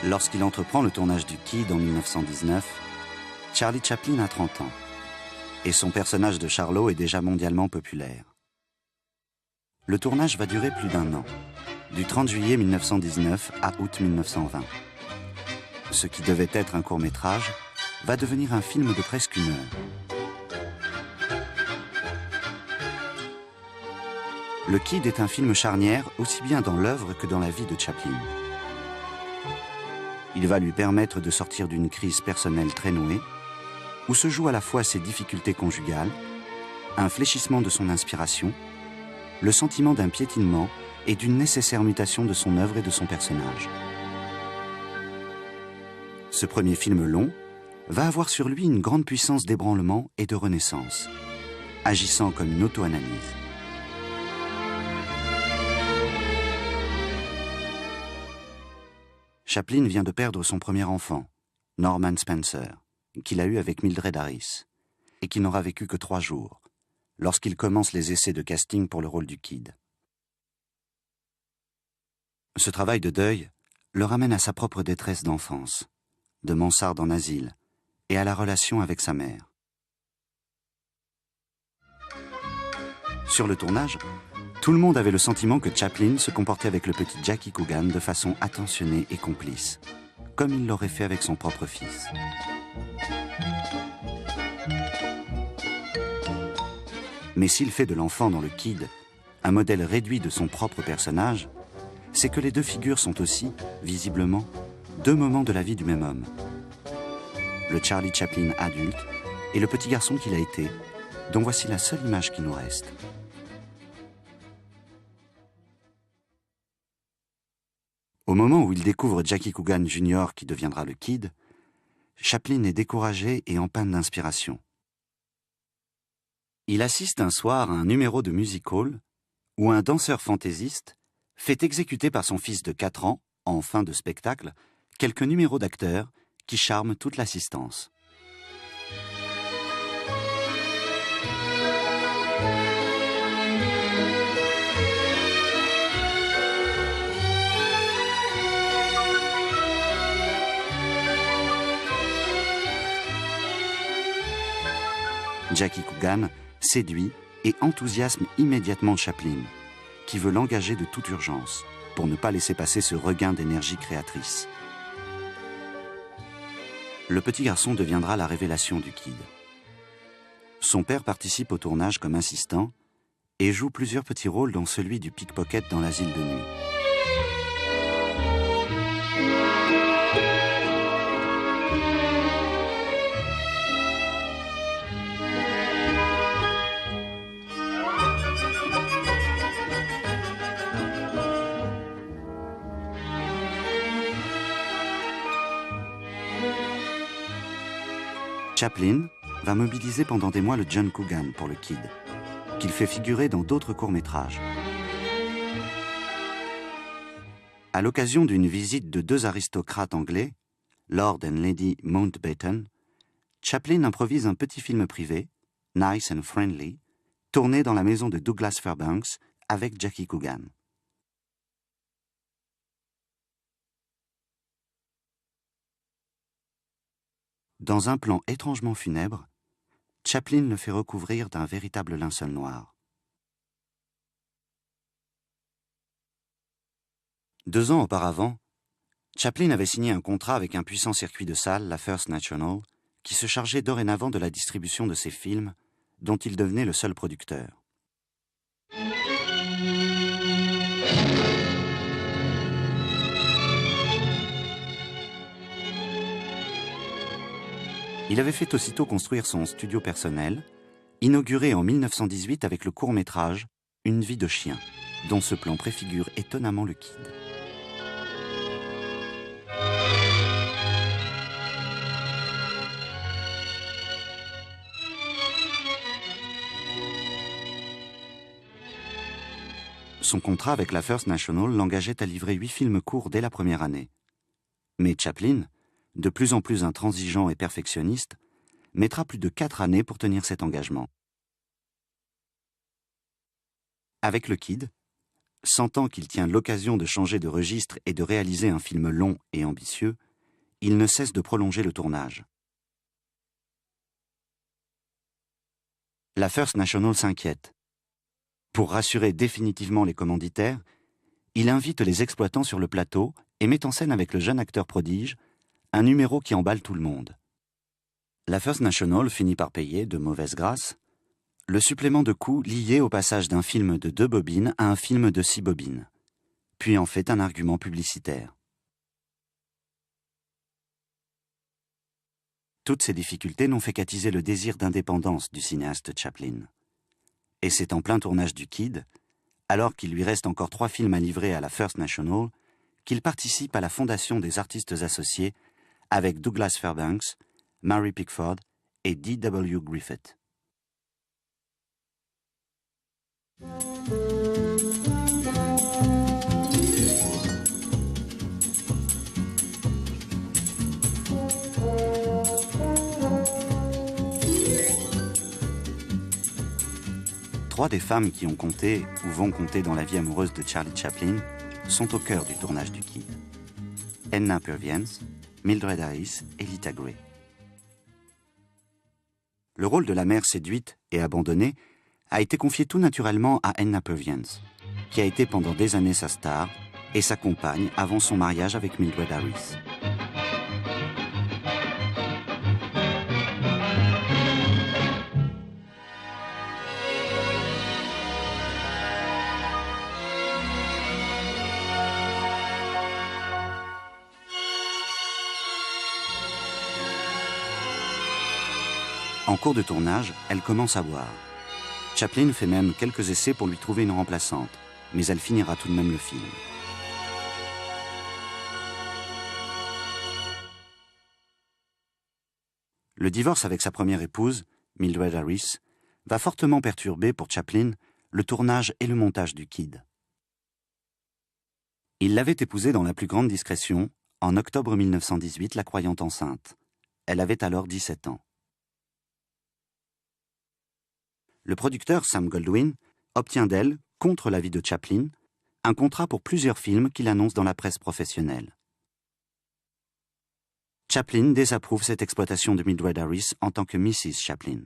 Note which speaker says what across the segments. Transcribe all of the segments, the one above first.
Speaker 1: Lorsqu'il entreprend le tournage du Kid en 1919, Charlie Chaplin a 30 ans et son personnage de Charlot est déjà mondialement populaire. Le tournage va durer plus d'1 an, du 30 juillet 1919 à août 1920. Ce qui devait être un court-métrage va devenir un film de presque 1 heure. Le Kid est un film charnière aussi bien dans l'œuvre que dans la vie de Chaplin. Il va lui permettre de sortir d'une crise personnelle très nouée, où se jouent à la fois ses difficultés conjugales, un fléchissement de son inspiration, le sentiment d'un piétinement et d'une nécessaire mutation de son œuvre et de son personnage. Ce premier film long va avoir sur lui une grande puissance d'ébranlement et de renaissance, agissant comme une auto-analyse. Chaplin vient de perdre son premier enfant, Norman Spencer, qu'il a eu avec Mildred Harris, et qui n'aura vécu que 3 jours, lorsqu'il commence les essais de casting pour le rôle du Kid. Ce travail de deuil le ramène à sa propre détresse d'enfance, de mansarde en asile, et à la relation avec sa mère. Sur le tournage, tout le monde avait le sentiment que Chaplin se comportait avec le petit Jackie Coogan de façon attentionnée et complice, comme il l'aurait fait avec son propre fils. Mais s'il fait de l'enfant dans le Kid un modèle réduit de son propre personnage, c'est que les 2 figures sont aussi, visiblement, 2 moments de la vie du même homme. Le Charlie Chaplin adulte et le petit garçon qu'il a été, dont voici la seule image qui nous reste. Au moment où il découvre Jackie Coogan Jr. qui deviendra le Kid, Chaplin est découragé et en panne d'inspiration. Il assiste un soir à un numéro de music-hall où un danseur fantaisiste fait exécuter par son fils de 4 ans, en fin de spectacle, quelques numéros d'acteurs qui charment toute l'assistance. Jackie Coogan séduit et enthousiasme immédiatement Chaplin, qui veut l'engager de toute urgence, pour ne pas laisser passer ce regain d'énergie créatrice. Le petit garçon deviendra la révélation du Kid. Son père participe au tournage comme assistant et joue plusieurs petits rôles dont celui du pickpocket dans l'asile de nuit. Chaplin va mobiliser pendant des mois le John Coogan pour le Kid, qu'il fait figurer dans d'autres courts-métrages. À l'occasion d'une visite de 2 aristocrates anglais, Lord and Lady Mountbatten, Chaplin improvise un petit film privé, Nice and Friendly, tourné dans la maison de Douglas Fairbanks avec Jackie Coogan. Dans un plan étrangement funèbre, Chaplin le fait recouvrir d'un véritable linceul noir. 2 ans auparavant, Chaplin avait signé un contrat avec un puissant circuit de salles, la First National, qui se chargeait dorénavant de la distribution de ses films, dont il devenait le seul producteur. Il avait fait aussitôt construire son studio personnel, inauguré en 1918 avec le court-métrage « Une vie de chien », dont ce plan préfigure étonnamment le Kid. Son contrat avec la First National l'engageait à livrer 8 films courts dès la première année. Mais Chaplin, de plus en plus intransigeant et perfectionniste, mettra plus de 4 années pour tenir cet engagement. Avec le Kid, sentant qu'il tient l'occasion de changer de registre et de réaliser un film long et ambitieux, il ne cesse de prolonger le tournage. La First National s'inquiète. Pour rassurer définitivement les commanditaires, il invite les exploitants sur le plateau et met en scène avec le jeune acteur prodige un numéro qui emballe tout le monde. La First National finit par payer, de mauvaise grâce, le supplément de coût lié au passage d'un film de 2 bobines à un film de 6 bobines, puis en fait un argument publicitaire. Toutes ces difficultés n'ont fait qu'attiser le désir d'indépendance du cinéaste Chaplin. Et c'est en plein tournage du Kid, alors qu'il lui reste encore 3 films à livrer à la First National, qu'il participe à la fondation des artistes associés avec Douglas Fairbanks, Mary Pickford et D.W. Griffith. Trois des femmes qui ont compté ou vont compter dans la vie amoureuse de Charlie Chaplin sont au cœur du tournage du Kid. Edna Purviance, Mildred Harris et Lita Grey. Le rôle de la mère séduite et abandonnée a été confié tout naturellement à Edna Purviance, qui a été pendant des années sa star et sa compagne avant son mariage avec Mildred Harris. En cours de tournage, elle commence à boire. Chaplin fait même quelques essais pour lui trouver une remplaçante, mais elle finira tout de même le film. Le divorce avec sa première épouse, Mildred Harris, va fortement perturber pour Chaplin le tournage et le montage du Kid. Il l'avait épousée dans la plus grande discrétion, en octobre 1918, la croyant enceinte. Elle avait alors 17 ans. Le producteur Sam Goldwyn obtient d'elle, contre l'avis de Chaplin, un contrat pour plusieurs films qu'il annonce dans la presse professionnelle. Chaplin désapprouve cette exploitation de Mildred Harris en tant que Mrs. Chaplin.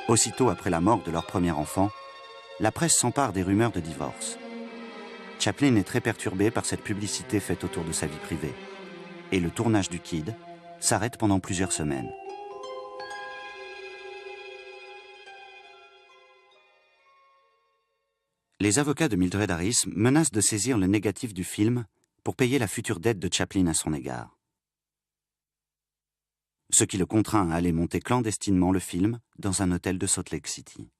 Speaker 1: Aussitôt après la mort de leur premier enfant, la presse s'empare des rumeurs de divorce. Chaplin est très perturbé par cette publicité faite autour de sa vie privée. Et le tournage du Kid s'arrête pendant plusieurs semaines. Les avocats de Mildred Harris menacent de saisir le négatif du film pour payer la future dette de Chaplin à son égard. Ce qui le contraint à aller monter clandestinement le film dans un hôtel de Salt Lake City.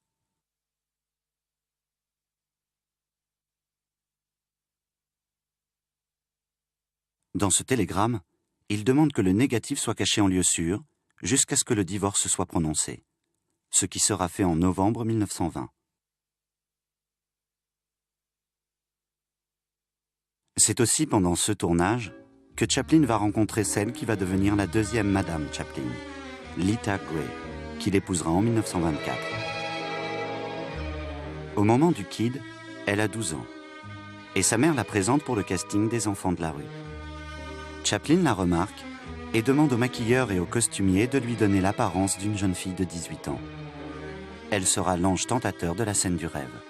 Speaker 1: Dans ce télégramme, il demande que le négatif soit caché en lieu sûr jusqu'à ce que le divorce soit prononcé, ce qui sera fait en novembre 1920. C'est aussi pendant ce tournage que Chaplin va rencontrer celle qui va devenir la deuxième Madame Chaplin, Lita Grey, qu'il épousera en 1924. Au moment du Kid, elle a 12 ans, et sa mère la présente pour le casting des Enfants de la rue. Chaplin la remarque et demande au maquilleur et au costumier de lui donner l'apparence d'une jeune fille de 18 ans. Elle sera l'ange tentateur de la scène du rêve.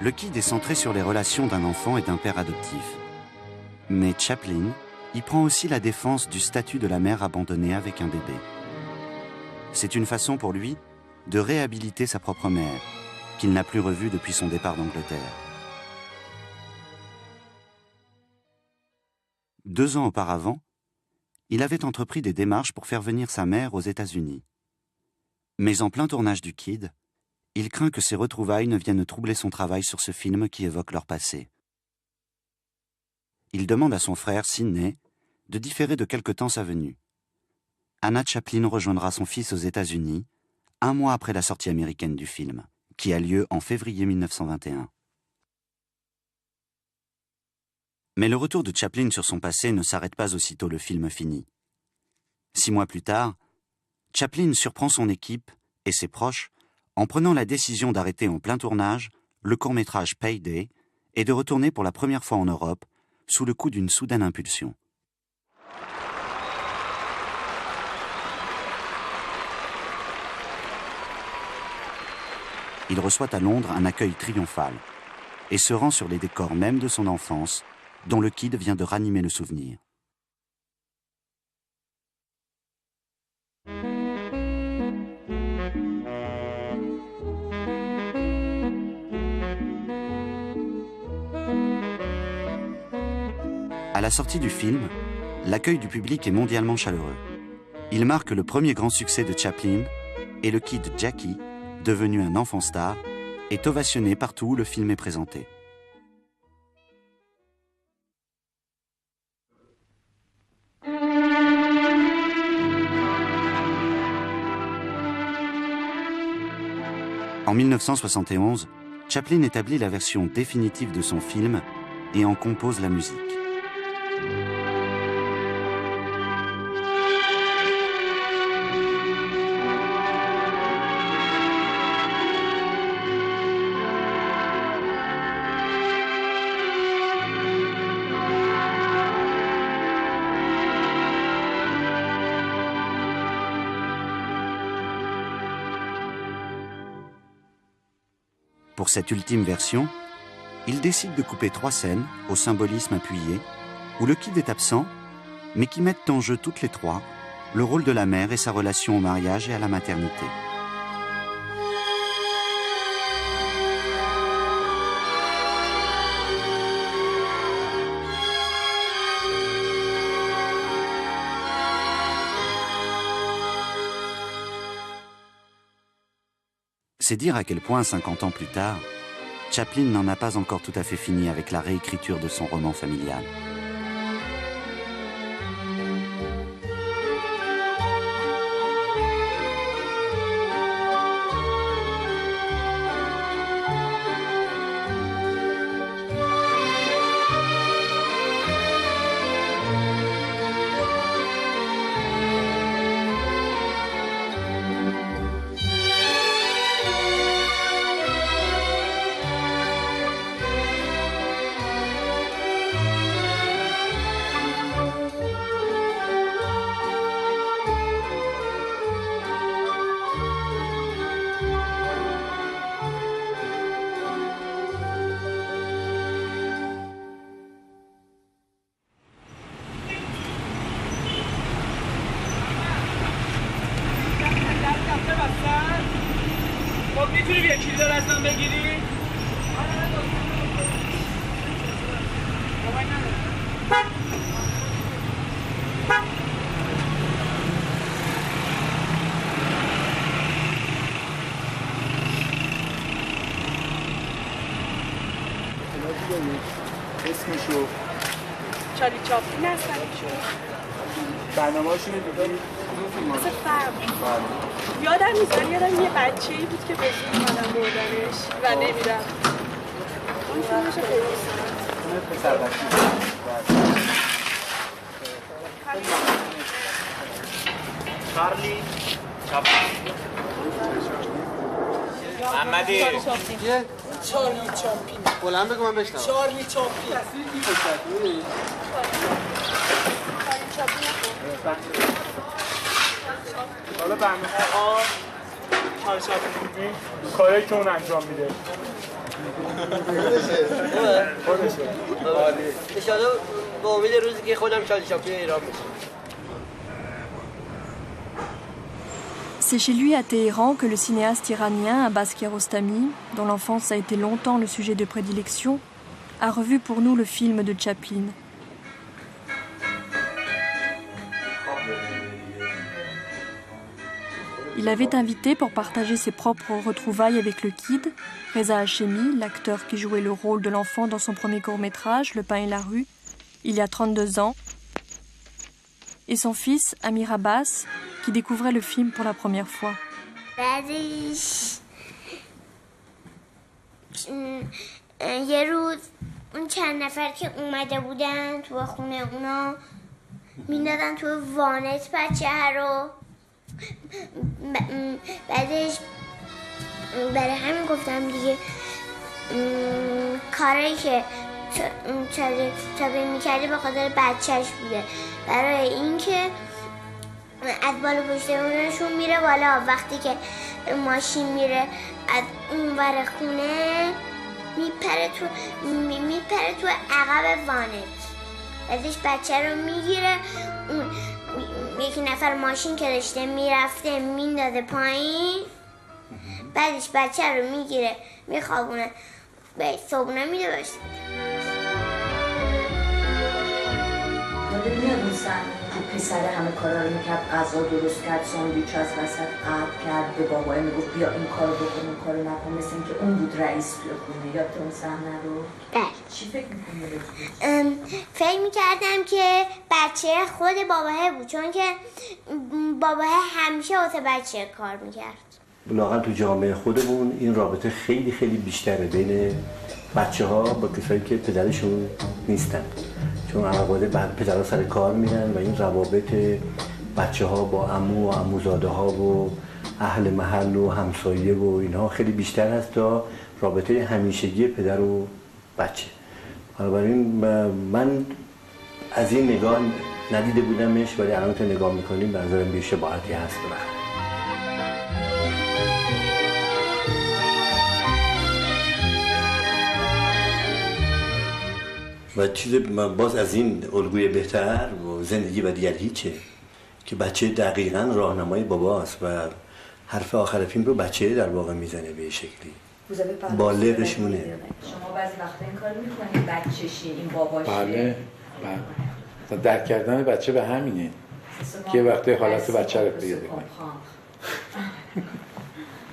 Speaker 1: Le Kid est centré sur les relations d'un enfant et d'un père adoptif. Mais Chaplin y prend aussi la défense du statut de la mère abandonnée avec un bébé. C'est une façon pour lui de réhabiliter sa propre mère, qu'il n'a plus revue depuis son départ d'Angleterre. 2 ans auparavant, il avait entrepris des démarches pour faire venir sa mère aux États-Unis. Mais en plein tournage du Kid, il craint que ces retrouvailles ne viennent troubler son travail sur ce film qui évoque leur passé. Il demande à son frère, Sidney, de différer de quelque temps sa venue. Anna Chaplin rejoindra son fils aux États-Unis 1 mois après la sortie américaine du film, qui a lieu en février 1921. Mais le retour de Chaplin sur son passé ne s'arrête pas aussitôt le film fini. 6 mois plus tard, Chaplin surprend son équipe et ses proches en prenant la décision d'arrêter en plein tournage le court-métrage Payday et de retourner pour la première fois en Europe sous le coup d'une soudaine impulsion. Il reçoit à Londres un accueil triomphal et se rend sur les décors même de son enfance, dont le Kid vient de ranimer le souvenir. À la sortie du film, l'accueil du public est mondialement chaleureux. Il marque le premier grand succès de Chaplin et le Kid Jackie, devenu un enfant star, est ovationné partout où le film est présenté. En 1971, Chaplin établit la version définitive de son film et en compose la musique. Pour cette ultime version, il décide de couper 3 scènes au symbolisme appuyé, où le Kid est absent, mais qui mettent en jeu toutes les 3 le rôle de la mère et sa relation au mariage et à la maternité. C'est dire à quel point, 50 ans plus tard, Chaplin n'en a pas encore tout à fait fini avec la réécriture de son roman familial.
Speaker 2: اسمشو
Speaker 3: چارلی چاپلین هستن ایشون.
Speaker 2: برنامه‌هاشون رو دیدی؟
Speaker 3: اصلا فرق یادم نیست، ولی یادم یه بچه‌ای بود که به زور اومدن بردنش و نمیرم. اون فیلمش خیلی دوست دارم.
Speaker 2: اون پسر بچه‌ای. چارلی چاپلین. محمدی.
Speaker 4: چارلی چاپلین.
Speaker 2: بلند بگو من بشنوم.
Speaker 4: چارلی چاپلین.
Speaker 2: حالا برنامه چارلی چاپلین کاری که اون انجام میده
Speaker 5: انشالله با امید روزی که خودم چارلی چاپلین ایران بشم.
Speaker 6: C'est chez lui à Téhéran que le cinéaste iranien Abbas Kiarostami, dont l'enfance a été longtemps le sujet de prédilection, a revu pour nous le film de Chaplin. Il avait invité pour partager ses propres retrouvailles avec le Kid, Reza Hachemi, l'acteur qui jouait le rôle de l'enfant dans son premier court-métrage, Le pain et la rue, il y a 32 ans, et son fils, Amir Abbas, qui découvrait le film pour la première fois.
Speaker 7: بعدش یه روز اون چند نفر که اومده بودن تو خونه اونا میندازن تو وانت بچه رو بعدش برای همین گفتم دیگه کاری که چاپلین میکرده به خاطر بچهش بوده برای اینکه از بالا پشتمونشون میره بالا وقتی که ماشین میره از اون ور خونه میپره تو عقب وانت بعدش بچه رو میگیره اون یکی نفر ماشین که داشته میرفته میندازه پایین بعدش بچه رو میگیره میخوابونه به صبحونه میده باشه
Speaker 8: میاد اون صحنه که پسر همه کارا رو میکرد غذا درست کرد ساندویچ از وسط قطع کرد به بابای میگفت بیا این کارو بکن اون کارو نکن مثل اینکه اون بود رئیس توی خونه یادت اون صحنه رو؟
Speaker 7: بله
Speaker 8: چی فکر میکنی؟
Speaker 7: فکر میکردم که بچه خود باباه بود چون که باباه همیشه واسه بچه کار میکرد
Speaker 9: واقعا تو جامعه خودمون این رابطه خیلی خیلی بیشتره بین بچه ها با کسایی که پدرشون نیستن چون علاوه بر پدرها سر کار میرن و این روابط بچه ها با عمو و عموزاده ها و اهل محل و همسایه و اینها خیلی بیشتر هست تا رابطه همیشگی پدر و بچه. بنابراین من از این نگاه ندیده بودمش ولی الان که نگاه میکنیم به نظرم یه شباهتی هست. و چیز باز از این الگوی بهتر و زندگی و دیگر هیچه که بچه دقیقاً راهنمای باباست و حرف آخر فیلم رو بچه در واقع میزنه به شکلی بالغش مونه.
Speaker 8: شما بعضی وقتا این کار میکنید بچه‌شین این باباشه؟
Speaker 10: بله درک کردن بچه به همینه که وقتی حالت بچه رو پیدا کنه.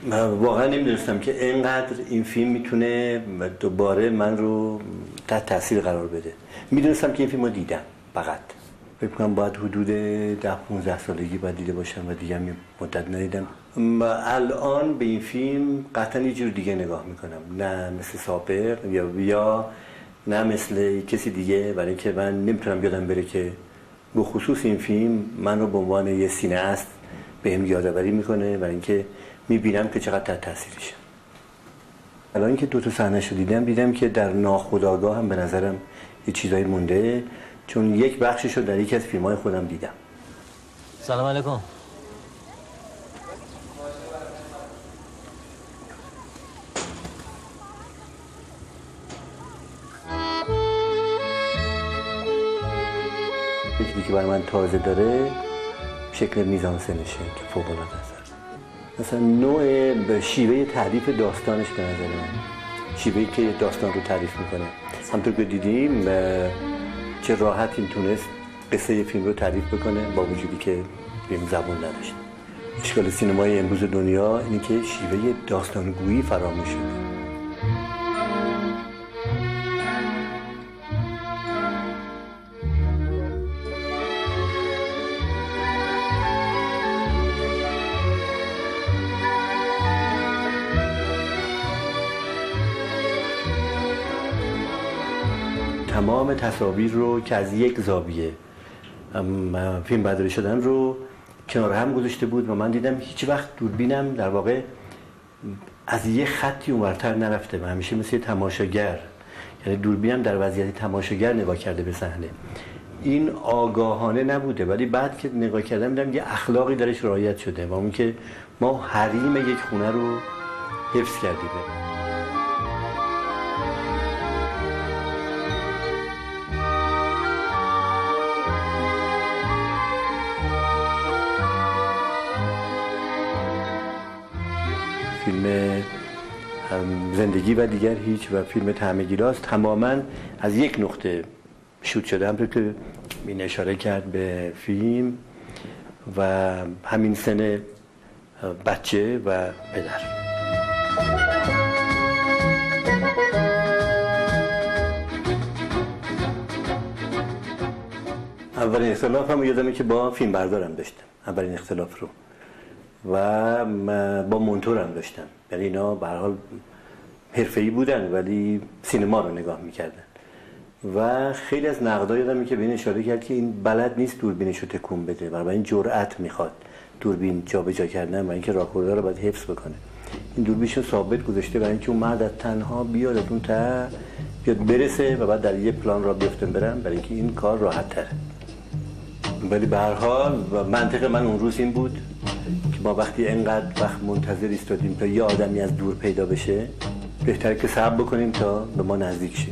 Speaker 9: من واقعا نمیدونستم که اینقدر این فیلم میتونه دوباره من رو تحت تاثیر قرار بده. میدونستم که این فیلم رو دیدم فقط فکر کنم باید حدود 10-15 سالگی باید دیده باشم و دیگه مدت ندیدم. الان به این فیلم قطعا یه جور دیگه نگاه میکنم نه مثل سابق یا نه مثل کسی دیگه برای اینکه من نمیتونم یادم بره که به خصوص این فیلم من رو به عنوان یه سینه‌است بهم یادآوری میکنه برای اینکه میبینم که چقدر تحت تاثیرشه. الان اینکه دو تا صحنه‌اش رو دیدم که در ناخودآگاه هم به نظرم یه چیزایی مونده چون یک بخشش رو در یکی از فیلم‌های خودم دیدم.
Speaker 11: سلام علیکم.
Speaker 9: چیزی که برای من تازه داره شکل میزانسنشه که فوق‌العاده است. مثلا نوع به شیوه تعریف داستانش به نظر من شیوهی که داستان رو تعریف میکنه همطور که دیدیم چه راحت این تونست قصه فیلم رو تعریف بکنه با وجودی که فیلم زبون نداشت. اشکال سینمای امروز دنیا اینه که شیوه داستانگویی فراموش شده. تمام تصاویر رو که از یک زاویه فیلم برداری شدن رو کنار هم گذاشته بود و من دیدم هیچ وقت دوربینم در واقع از یه خطی اونورتر نرفته و همیشه مثل تماشاگر یعنی دوربینم در وضعیت تماشاگر نگاه کرده به صحنه. این آگاهانه نبوده ولی بعد که نگاه کردم دیدم یه اخلاقی درش رعایت شده و اون که ما حریم یک خونه رو حفظ کردیم. فیلم زندگی و دیگر هیچ و فیلم طعم گیلاس تماما از یک نقطه شوت شده. همونطور که این اشاره کرد به فیلم و همین سن بچه و پدر. اولین اختلاف هم یادمه که با فیلم بردارم داشتم، اولین اختلاف رو، و با مونتورم داشتم. یعنی اینا به هر حال حرفه‌ای بودن ولی سینما رو نگاه میکردن و خیلی از نقدا یادمه که به این اشاره کرد که این بلد نیست دوربینش رو تکون بده، برای این جرأت میخواد دوربین جابجا کردن و اینکه راکوردار رو باید حفظ بکنه. این دوربینش رو ثابت گذاشته برای اینکه اون مرد تنها بیاد اون ته بیاد برسه و بعد در یه پلان را بیفتن برن، برای اینکه این کار راحت تره. ولی به هر حال منطق من اون روز این بود که ما وقتی انقدر وقت منتظر ایستادیم تا یه آدمی از دور پیدا بشه، بهتره که صبر بکنیم تا به ما نزدیک شه.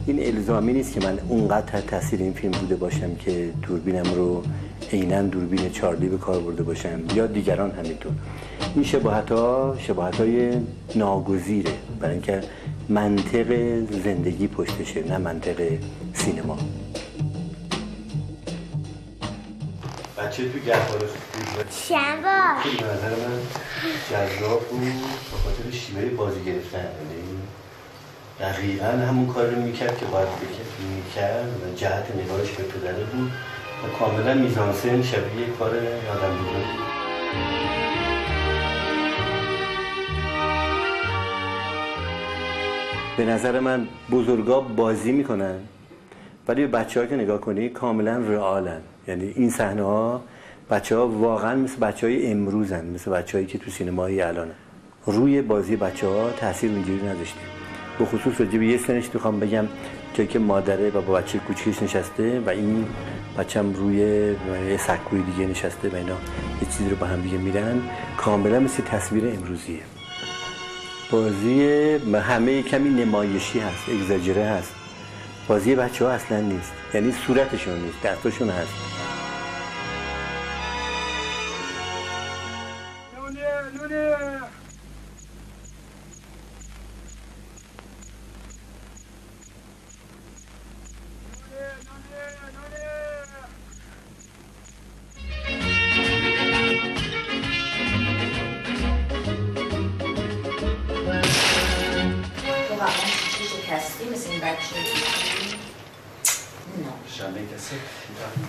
Speaker 9: این الزامی نیست که من اونقدر تحت تاثیر این فیلم بوده باشم که دوربینم رو عیناً دوربین چارلی به کار برده باشم یا دیگران همینطور. این شباهت‌های ناگزیره برای اینکه منطق زندگی پشتشه، نه منطق سینما. بچه تو گهواره
Speaker 7: چند بار؟
Speaker 9: خیلی نظر من جذاب بود به خاطر شیوه بازی گرفتن. دقیقاً همون کار رو میکرد که باید میکرد و جهت نگاهش به پدره بود و کاملا میزانسن شبیه کار آدم بود. به نظر من بزرگا بازی میکنن ولی بچه‌ها که نگاه کنی کاملا رئالن. یعنی این صحنه ها بچه‌ها واقعا مثل بچه‌های امروزن، مثل بچه‌هایی که تو سینمای الانن. روی بازی بچه‌ها تاثیر اینجوری نذاشته. به خصوص راجع به یه سنش میخوام بگم جایی که مادره و با بچه کوچیکش نشسته و این بچه‌م روی یه سکوی دیگه نشسته و اینا یه چیزی رو با هم دیگه میرن، کاملا مثل تصویر امروزیه. بازی همه کمی نمایشی هست، اگزاجره هست. بازی بچه‌ها اصلا نیست، یعنی صورتشون نیست، دستاشون هست.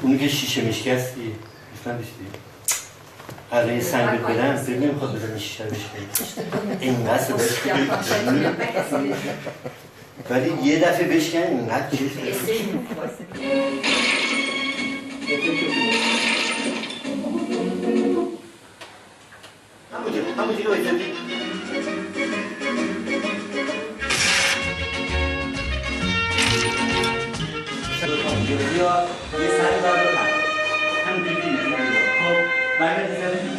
Speaker 9: اونی که شیشه میشکستی دوستان داشتی؟ قراره یه سنگ بدن فکر نمیخواد بزنی شیشه رو بشکنی اینقدر صدایش کنی ولی یه دفعه بشکن اینقدر چیز همونجا رو ایزدی یا یه سری دار رو هم دیگه خب باید دیزدی